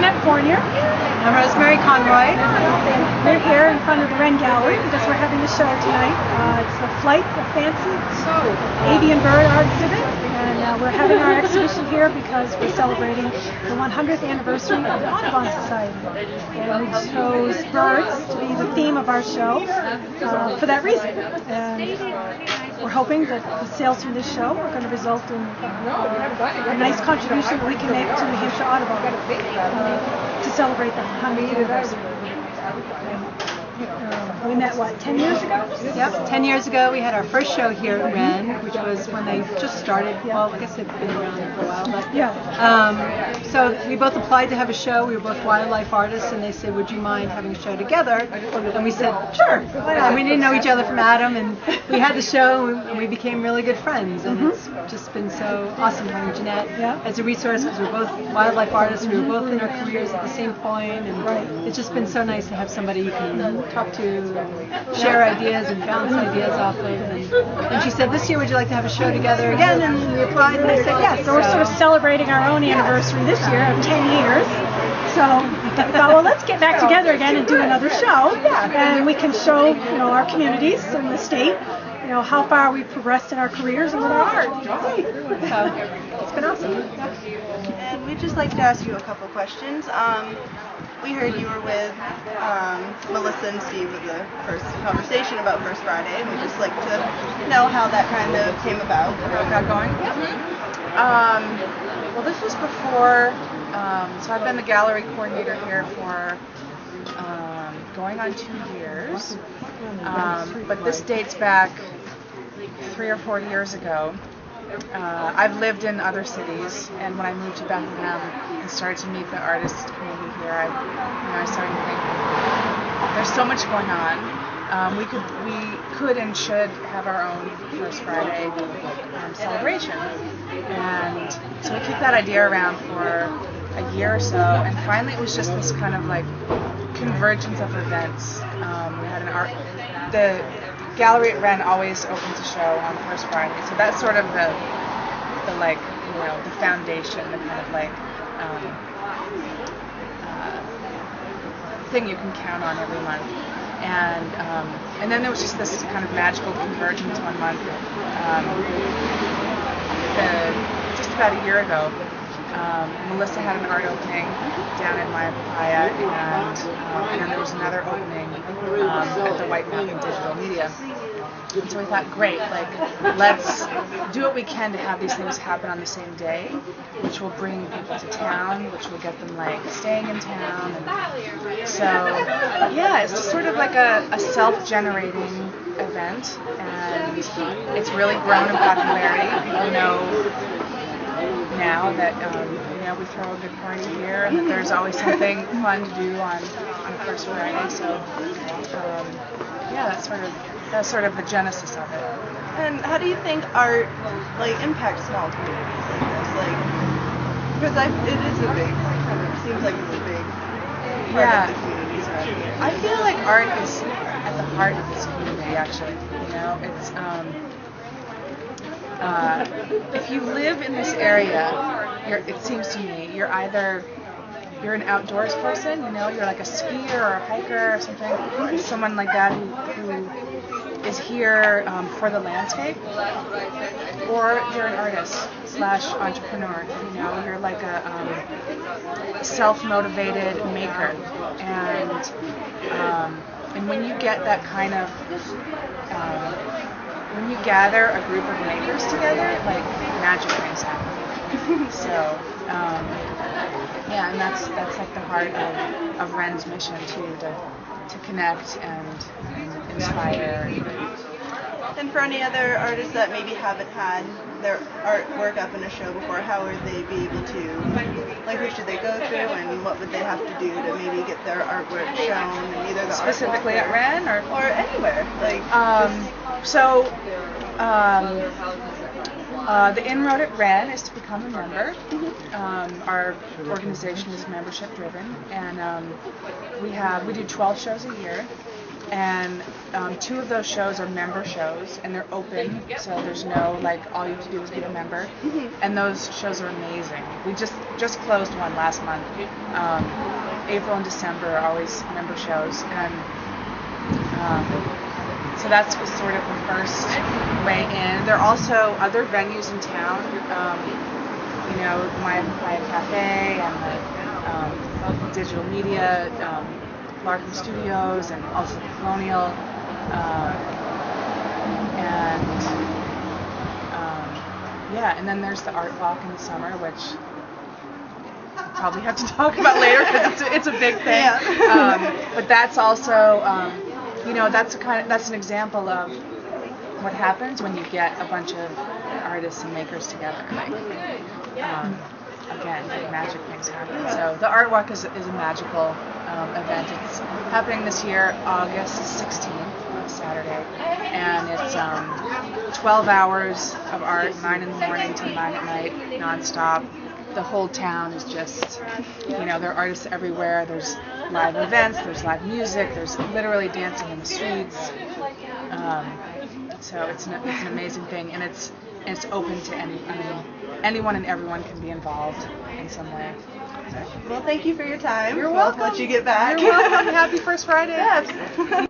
I'm Rosemary Conroy. We're here in front of the WREN Gallery because we're having a show tonight. It's the Flight of Fancy Avian Bird Art Exhibit, and we're having our exhibition here because we're celebrating the 100th anniversary of the Audubon Society. And we chose birds to be the theme of our show for that reason. And we're hoping that the sales from this show are going to result in a nice contribution that we can make to New Hampshire Audubon to celebrate the 100th anniversary. We met, 10 years ago? Yep, 10 years ago we had our first show here at WREN, which was when they just started. Well, I guess they've been around for a while, but so we both applied to have a show. We were both wildlife artists, and they said, "Would you mind having a show together?" And we said, "Sure." And we didn't know each other from Adam, and we had the show, and we became really good friends. And it's just been so awesome having Jeanette as a resource because we're both wildlife artists. We were both in our careers at the same point, and it's just been so nice to have somebody you can talk to, and share ideas and bounce ideas off of. And she said, "This year, would you like to have a show together again?" And we applied, and they said yes. So we're sort of celebrating our own anniversary this year of 10 years. So I thought, well, let's get back together again and do another show. And we can show, our communities in the state, how far we've progressed in our careers and with our art. So it's been awesome. And we'd just like to ask you a couple questions. We heard you were with Melissa and Steve at the first conversation about First Friday, and we'd just like to know how that kind of came about. How it got going? Well, this was before, so I've been the gallery coordinator here for going on 2 years, but this dates back 3 or 4 years ago. I've lived in other cities, and when I moved to Bethlehem and started to meet the artist community here, I started to think there's so much going on. We could and should have our own First Friday celebration, and so we kicked that idea around for a year or so, and finally it was just this kind of like convergence of events. We had the gallery at WREN always opens a show on First Friday, so that's sort of the foundation, the kind of like thing you can count on every month. And then there was just this kind of magical convergence one month. Just about a year ago, Melissa had an art opening down in Maya Papaya, and then there was another opening at the White Mountain Digital Media. And so we thought, great, let's do what we can to have these things happen on the same day, which will bring people to town, which will get them staying in town. And so it's sort of like a self-generating event, and it's really grown in popularity. People know now that we throw a good party here, and that there's always something fun to do on First Friday. So that's sort of the genesis of it. And how do you think art impacts small communities like this? Because it is a big, seems like it's a big part of the communities around here. I feel like art is at the heart of this community. Actually, it's if you live in this area, it seems to me you're an outdoors person, you're like a skier or a hiker or something, someone like that who is here for the landscape, or you're an artist / entrepreneur, you're like a self-motivated maker, and when you get that kind of when you gather a group of makers together, magic things happen. So and that's like the heart of WREN's mission too, to connect and inspire. And for any other artists that maybe haven't had their artwork up in a show before, how would they be able to, who should they go through, and what would they have to do to maybe get their artwork shown in either the specifically at WREN or anywhere? The inroad at WREN is to become a member. Our organization is membership driven, and we do 12 shows a year. And 2 of those shows are member shows, and they're open, so there's no like all you have to do is be a member. And those shows are amazing. We just closed one last month. April and December are always member shows, and so that's sort of the first way in. There are also other venues in town. You know, my cafe and the digital media. Larkin Studios and also the Colonial, and then there's the Art Walk in the summer, which we'll probably have to talk about later because it's a big thing. Yeah. But that's also, you know, that's an example of what happens when you get a bunch of artists and makers together. Like, again, like magic things happen. So the Art Walk is a magical event. It's happening this year, August 16th, Saturday, and it's 12 hours of art, 9 in the morning till 9 at night, nonstop. The whole town is just, you know, there are artists everywhere. There's live events, there's live music, there's literally dancing in the streets. So it's an amazing thing, and it's open to anyone and everyone can be involved in some way. Well, thank you for your time. You're We'll welcome. let you get back. You're welcome. Happy First Friday. Yes.